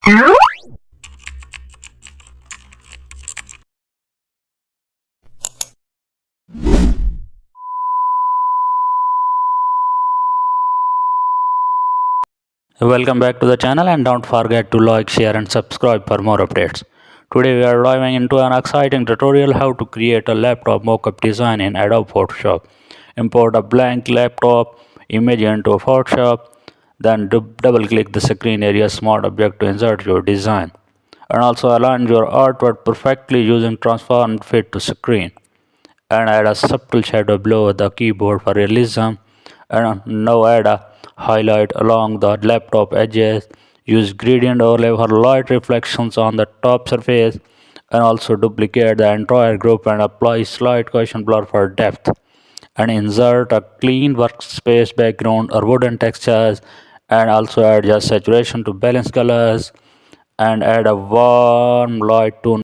Welcome back to the channel, and don't forget to like, share and subscribe for more updates. Today we are diving into an exciting tutorial how to create a laptop mockup design in Adobe Photoshop. Import a blank laptop image into Photoshop, then double click the screen area smart object to insert your design. And also align your artwork perfectly using transform fit to screen. And add a subtle shadow below the keyboard for realism. And now add a highlight along the laptop edges. Use gradient overlay for light reflections on the top surface, and also duplicate the entire group and apply slight cushion blur for depth. And insert a clean workspace background or wooden textures, and also adjust saturation to balance colors, and add a warm light tone